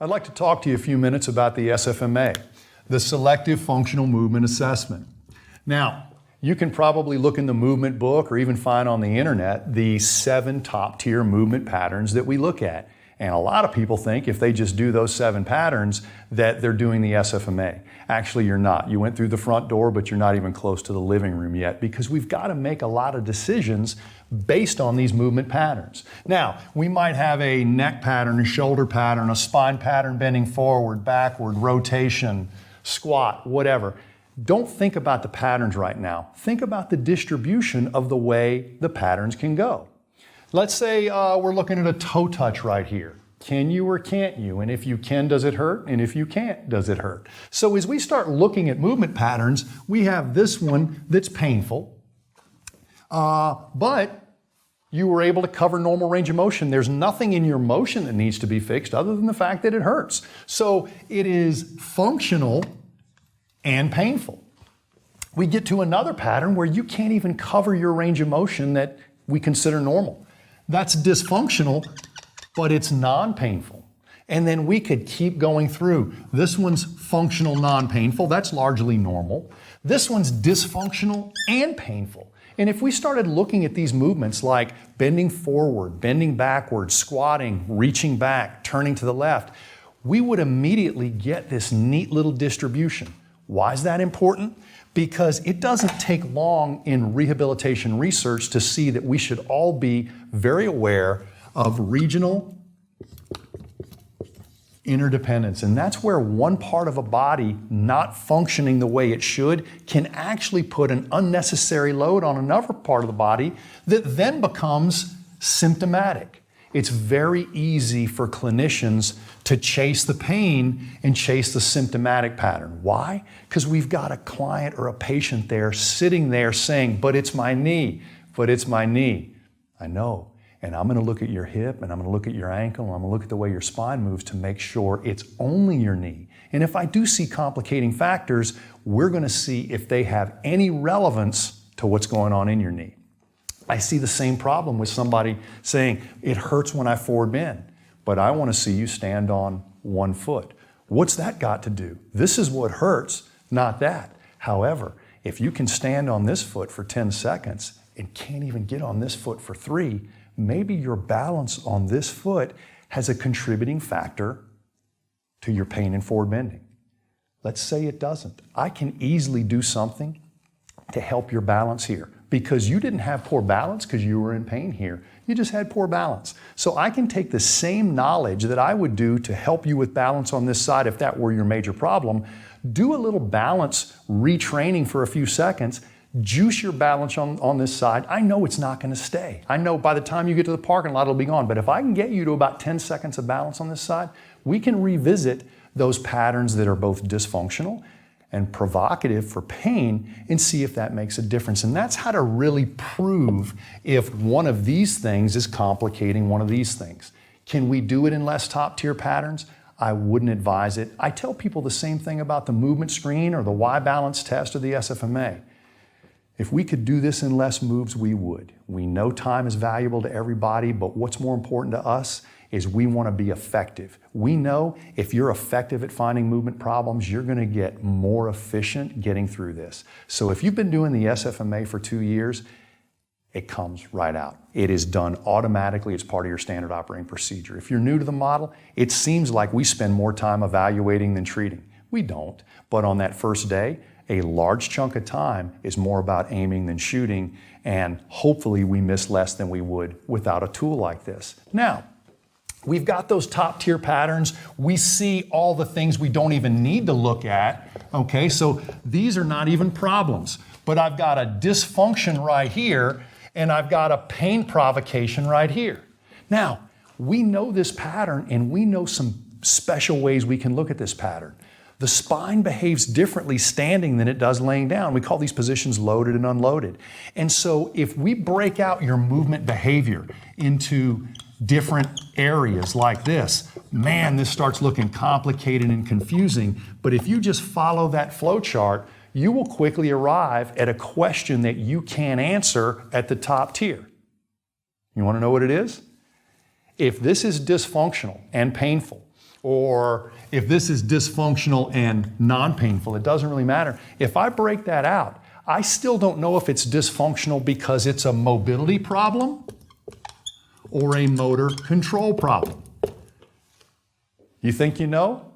I'd like to talk to you a few minutes about the SFMA, the Selective Functional Movement Assessment. Now, you can probably look in the movement book or even find on the internet the 7 top-tier movement patterns that we look at. And a lot of people think if they just do those 7 patterns that they're doing the SFMA. Actually, you're not. You went through the front door, but you're not even close to the living room yet because we've got to make a lot of decisions based on these movement patterns. Now, we might have a neck pattern, a shoulder pattern, a spine pattern, bending forward, backward, rotation, squat, whatever. Don't think about the patterns right now. Think about the distribution of the way the patterns can go. Let's say we're looking at a toe touch right here. Can you or can't you? And if you can, does it hurt? And if you can't, does it hurt? So as we start looking at movement patterns, we have this one that's painful, but you were able to cover normal range of motion. There's nothing in your motion that needs to be fixed other than the fact that it hurts. So it is functional and painful. We get to another pattern where you can't even cover your range of motion that we consider normal. That's dysfunctional, but it's non-painful. And then we could keep going through. This one's functional, non-painful. That's largely normal. This one's dysfunctional and painful. And if we started looking at these movements like bending forward, bending backward, squatting, reaching back, turning to the left, we would immediately get this neat little distribution. Why is that important? Because it doesn't take long in rehabilitation research to see that we should all be very aware of regional interdependence. And that's where one part of a body not functioning the way it should can actually put an unnecessary load on another part of the body that then becomes symptomatic. It's very easy for clinicians to chase the pain and chase the symptomatic pattern. Why? Because we've got a client or a patient there sitting there saying, but it's my knee, but it's my knee. I know. And I'm going to look at your hip and I'm going to look at your ankle and I'm going to look at the way your spine moves to make sure it's only your knee. And if I do see complicating factors, we're going to see if they have any relevance to what's going on in your knee. I see the same problem with somebody saying, it hurts when I forward bend, but I want to see you stand on one foot. What's that got to do? This is what hurts, not that. However, if you can stand on this foot for 10 seconds and can't even get on this foot for 3, maybe your balance on this foot has a contributing factor to your pain and forward bending. Let's say it doesn't. I can easily do something to help your balance here. Because you didn't have poor balance because you were in pain here. You just had poor balance. So I can take the same knowledge that I would do to help you with balance on this side if that were your major problem, do a little balance retraining for a few seconds, juice your balance on this side. I know it's not going to stay. I know by the time you get to the parking lot, it'll be gone. But if I can get you to about 10 seconds of balance on this side, we can revisit those patterns that are both dysfunctional and provocative for pain and see if that makes a difference. And that's how to really prove if one of these things is complicating one of these things. Can we do it in less top-tier patterns? I wouldn't advise it. I tell people the same thing about the movement screen or the Y-balance test or the SFMA. If we could do this in less moves, we would. We know time is valuable to everybody, but what's more important to us is we want to be effective. We know if you're effective at finding movement problems, you're going to get more efficient getting through this. So if you've been doing the SFMA for 2 years, it comes right out. It is done automatically. It's part of your standard operating procedure. If you're new to the model, it seems like we spend more time evaluating than treating. We don't. But on that first day, a large chunk of time is more about aiming than shooting, and hopefully we miss less than we would without a tool like this. Now, we've got those top tier patterns. We see all the things we don't even need to look at. Okay, so these are not even problems. But I've got a dysfunction right here, and I've got a pain provocation right here. Now, we know this pattern, and we know some special ways we can look at this pattern. The spine behaves differently standing than it does laying down. We call these positions loaded and unloaded. And so if we break out your movement behavior into different areas like this, man, this starts looking complicated and confusing. But if you just follow that flow chart, you will quickly arrive at a question that you can answer at the top tier. You want to know what it is? If this is dysfunctional and painful, or if this is dysfunctional and non-painful, it doesn't really matter. If I break that out, I still don't know if it's dysfunctional because it's a mobility problem or a motor control problem. You think you know?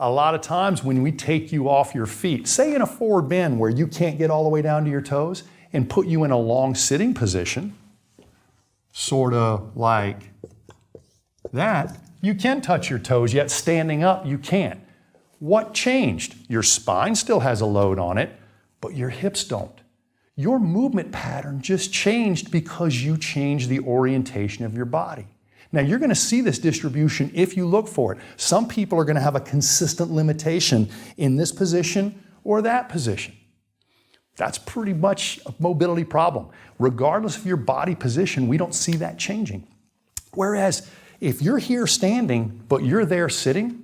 A lot of times when we take you off your feet, say in a forward bend where you can't get all the way down to your toes, and put you in a long sitting position, sort of like that, you can touch your toes, yet standing up you can't. What changed? Your spine still has a load on it, but your hips don't. Your movement pattern just changed because you changed the orientation of your body. Now you're going to see this distribution if you look for it. Some people are going to have a consistent limitation in this position or that position. That's pretty much a mobility problem. Regardless of your body position, we don't see that changing. Whereas if you're here standing, but you're there sitting,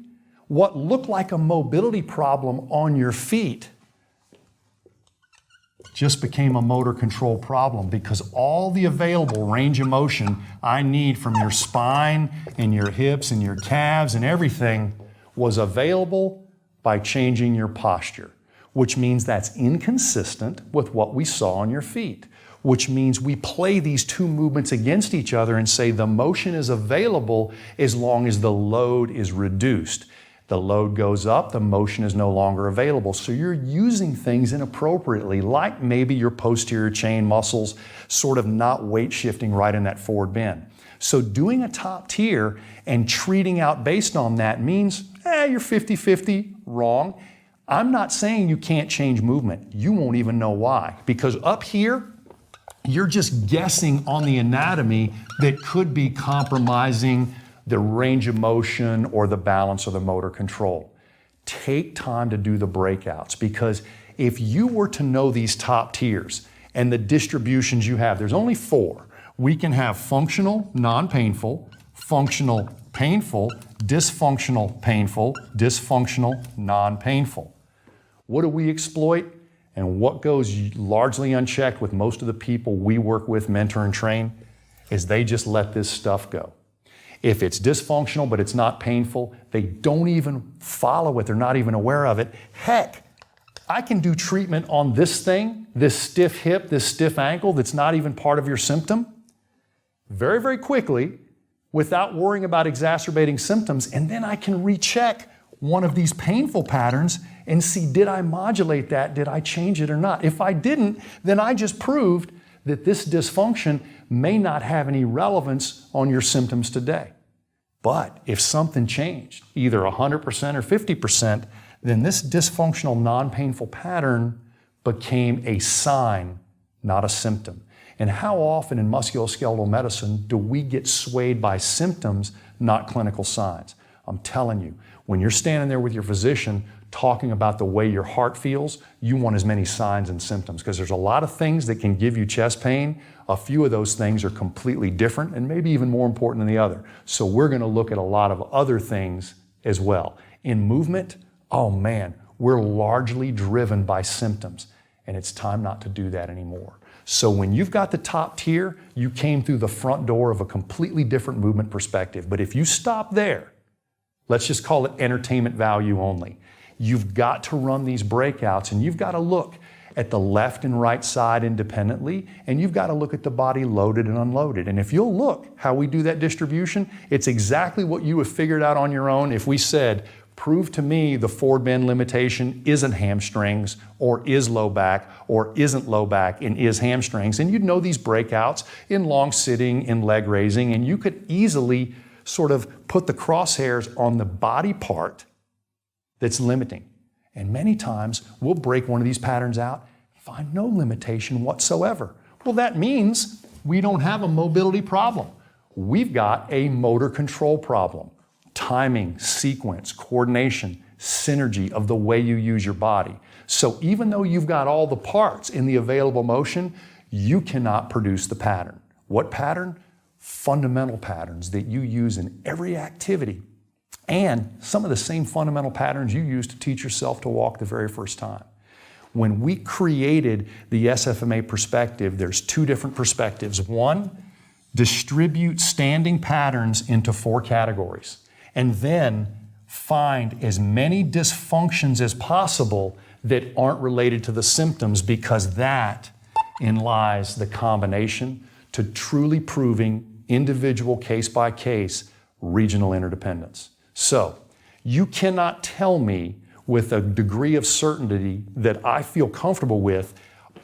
what looked like a mobility problem on your feet just became a motor control problem because all the available range of motion I need from your spine and your hips and your calves and everything was available by changing your posture, which means that's inconsistent with what we saw on your feet, which means we play these two movements against each other and say the motion is available as long as the load is reduced. The load goes up, the motion is no longer available. So you're using things inappropriately, like maybe your posterior chain muscles sort of not weight shifting right in that forward bend. So doing a top tier and treating out based on that means, you're 50-50, wrong. I'm not saying you can't change movement. You won't even know why. Because up here, you're just guessing on the anatomy that could be compromising the range of motion or the balance or the motor control. Take time to do the breakouts because if you were to know these top tiers and the distributions you have, there's only 4. We can have functional, non-painful, functional, painful, dysfunctional, painful, dysfunctional, non-painful. What do we exploit? And what goes largely unchecked with most of the people we work with, mentor, and train is they just let this stuff go. If it's dysfunctional but it's not painful, they don't even follow it. They're not even aware of it. Heck, I can do treatment on this thing, this stiff hip, this stiff ankle that's not even part of your symptom very, very quickly without worrying about exacerbating symptoms. And then I can recheck one of these painful patterns and see, did I modulate that? Did I change it or not? If I didn't, then I just proved that this dysfunction may not have any relevance on your symptoms today. But if something changed, either 100% or 50%, then this dysfunctional non-painful pattern became a sign, not a symptom. And how often in musculoskeletal medicine do we get swayed by symptoms, not clinical signs? I'm telling you, when you're standing there with your physician talking about the way your heart feels, you want as many signs and symptoms because there's a lot of things that can give you chest pain. A few of those things are completely different and maybe even more important than the other. So we're going to look at a lot of other things as well. In movement, oh man, we're largely driven by symptoms and it's time not to do that anymore. So when you've got the top tier, you came through the front door of a completely different movement perspective. But if you stop there, let's just call it entertainment value only. You've got to run these breakouts and you've got to look at the left and right side independently and you've got to look at the body loaded and unloaded. And if you'll look how we do that distribution, it's exactly what you have figured out on your own. If we said, prove to me the forward bend limitation isn't hamstrings or is low back or isn't low back and is hamstrings, and you'd know these breakouts in long sitting, in leg raising, and you could easily sort of put the crosshairs on the body part that's limiting. And many times we'll break one of these patterns out and find no limitation whatsoever. Well, that means we don't have a mobility problem. We've got a motor control problem. Timing, sequence, coordination, synergy of the way you use your body. So even though you've got all the parts in the available motion, you cannot produce the pattern. What pattern? Fundamental patterns that you use in every activity. And some of the same fundamental patterns you use to teach yourself to walk the very first time. When we created the SFMA perspective, there's 2 different perspectives. One, distribute standing patterns into 4 categories. And then find as many dysfunctions as possible that aren't related to the symptoms, because that in lies the combination to truly proving individual case by case regional interdependence. So you cannot tell me with a degree of certainty that I feel comfortable with,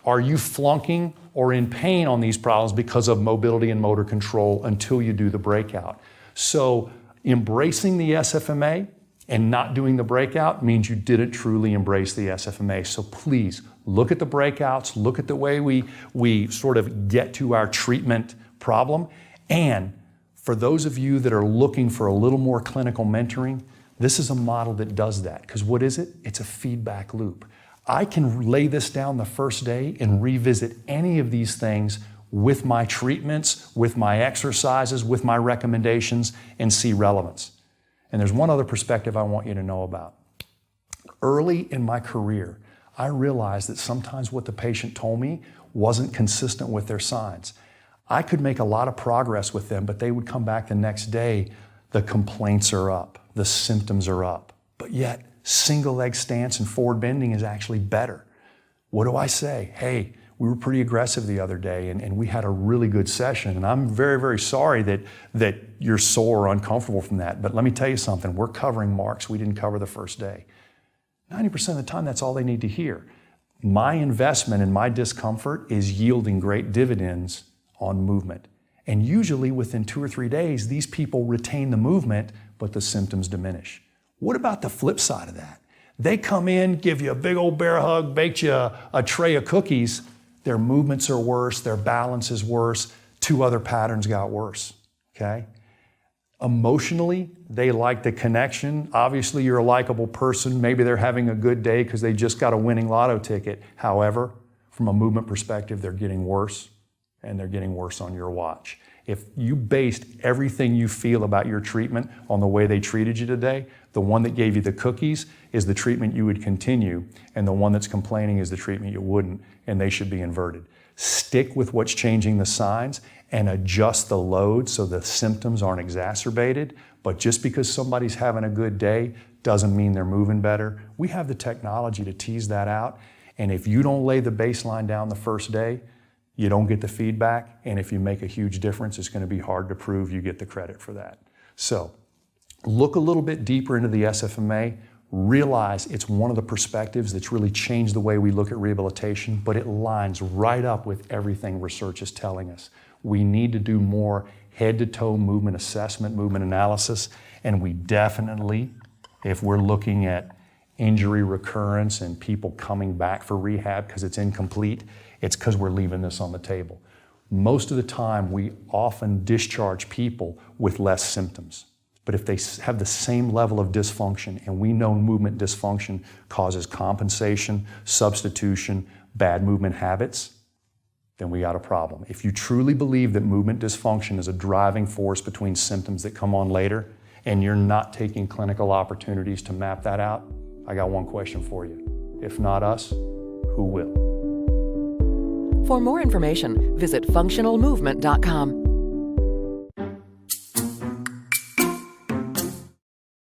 are you flunking or in pain on these problems because of mobility and motor control until you do the breakout. So embracing the SFMA and not doing the breakout means you didn't truly embrace the SFMA. So please look at the breakouts, look at the way we sort of get to our treatment problem. And for those of you that are looking for a little more clinical mentoring, this is a model that does that. Because what is it? It's a feedback loop. I can lay this down the first day and revisit any of these things with my treatments, with my exercises, with my recommendations, and see relevance. And there's one other perspective I want you to know about. Early in my career, I realized that sometimes what the patient told me wasn't consistent with their signs. I could make a lot of progress with them, but they would come back the next day, the complaints are up, the symptoms are up, but yet single leg stance and forward bending is actually better. What do I say? Hey, we were pretty aggressive the other day and we had a really good session, and I'm very, very sorry that you're sore or uncomfortable from that, but let me tell you something, we're covering marks we didn't cover the first day. 90% of the time, that's all they need to hear. My investment and my discomfort is yielding great dividends on movement. And usually within 2 or 3 days, these people retain the movement, but the symptoms diminish. What about the flip side of that? They come in, give you a big old bear hug, baked you a tray of cookies. Their movements are worse, their balance is worse, 2 other patterns got worse, okay? Emotionally, they like the connection. Obviously, you're a likable person. Maybe they're having a good day because they just got a winning lotto ticket. However, from a movement perspective, they're getting worse, and they're getting worse on your watch. If you based everything you feel about your treatment on the way they treated you today, the one that gave you the cookies is the treatment you would continue, and the one that's complaining is the treatment you wouldn't, and they should be inverted. Stick with what's changing the signs and adjust the load so the symptoms aren't exacerbated. But just because somebody's having a good day doesn't mean they're moving better. We have the technology to tease that out, and if you don't lay the baseline down the first day, you don't get the feedback, and if you make a huge difference, it's going to be hard to prove you get the credit for that. So look a little bit deeper into the SFMA, realize it's one of the perspectives that's really changed the way we look at rehabilitation, but it lines right up with everything research is telling us. We need to do more head-to-toe movement assessment, movement analysis, and we definitely, if we're looking at injury recurrence and people coming back for rehab because it's incomplete, it's because we're leaving this on the table. Most of the time, we often discharge people with less symptoms. But if they have the same level of dysfunction, and we know movement dysfunction causes compensation, substitution, bad movement habits, then we got a problem. If you truly believe that movement dysfunction is a driving force between symptoms that come on later, and you're not taking clinical opportunities to map that out, I got one question for you. If not us, who will? For more information, visit functionalmovement.com.